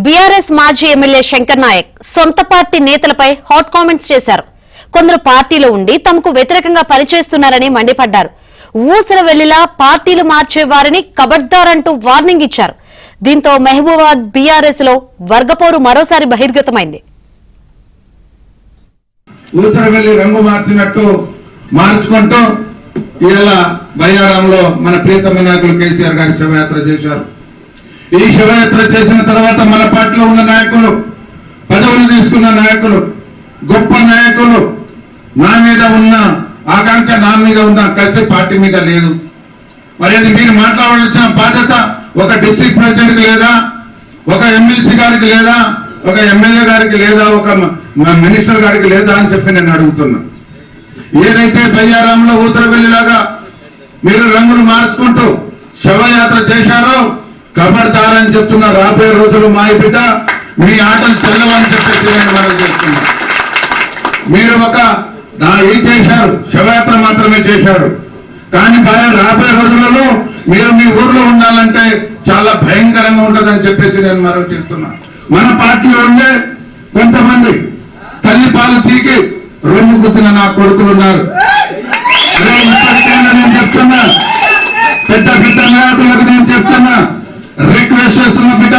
BRS మాజీ MLA Shankar Naik సొంత party నేతలపై హాట్ కామెంట్స్ చేశారు. కొందరు పార్టీలో ఉండి తమకు వ్యతిరేకంగా పనిచేస్తున్నారని మండిపడ్డారు. ఊసర వెళ్లిలా పార్టీలు మార్చే వారిని కబడ్దారంటూ వార్నింగ్ ఇచ్చారు. దీంతో మహబూబాబాద్ బీఆర్ఎస్ లో వర్గపోరు మరోసారి బహిర్గతమైంది. ఊసర వెళ్లి రంగు మార్చినట్టు మార్చుకుంటూ ఇలా బయ్యారంలో మన ప్రియతమ నాయకులు కేసీఆర్ గారి శవయాత్ర చేశారు. ఈ శవయాత్ర చేసిన తర్వాత మన పార్టీలో ఉన్న నాయకులు, పదవులు తీసుకున్న నాయకులు, గొప్ప నాయకులు, నా మీద ఉన్న ఆకాంక్ష, నా మీద ఉన్న కసి పార్టీ మీద లేదు. మరి అది మీరు మాట్లాడాల్సిన బాధ్యత ఒక డిస్ట్రిక్ట్ ప్రెసిడెంట్ కి లేదా, ఒక ఎమ్మెల్సీ గారికి లేదా, ఒక ఎమ్మెల్యే గారికి లేదా, ఒక మినిస్టర్ గారికి లేదా అని చెప్పి నేను అడుగుతున్నా. ఏదైతే బయ్యారంలో ఊసరవెల్లిలాగా మీరు రంగులు మార్చుకుంటూ శవయాత్ర చేశారో కబడ్దారని చెప్తున్నా. రాబోయే రోజులు మా బిడ్డ మీ ఆటలు చెల్లవని చెప్పేసి నేను మనం చేస్తున్నా. మీరు ఏం చేశారు, శవయాత్ర మాత్రమే చేశారు. కానీ రాబోయే రోజులలో మీరు మీ ఊర్లో ఉండాలంటే చాలా భయంకరంగా ఉంటుందని చెప్పేసి నేను మనం చేస్తున్నా. మన పార్టీలో ఉండే కొంతమంది తల్లి పాలు తీకి రొమ్ము గుద్దిన నా కొడుకులు ఉన్నారు. ఇప్పటికైనా నేను చెప్తున్నా, పెద్ద పెద్ద నాయకులకు నేను చెప్తున్నా, రిక్వెస్ట్ చేస్తున్న బిడ్డ,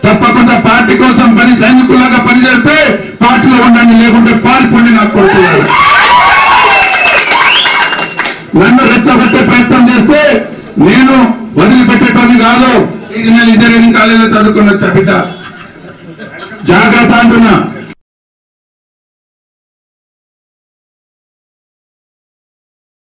తప్పకుండా పార్టీ కోసం పని సైనికులాగా పనిచేస్తే పార్టీలో ఉండండి, లేకుంటే పాల్పండి నా కొడుకున్నారు. నన్ను రెచ్చగొట్టే ప్రయత్నం చేస్తే నేను వదిలిపెట్టేటోని కాదు. నేను ఇంజనీరింగ్ కాలేజీలో చదువుకున్న బిడ్డ, జాగ్రత్త అంటున్నా.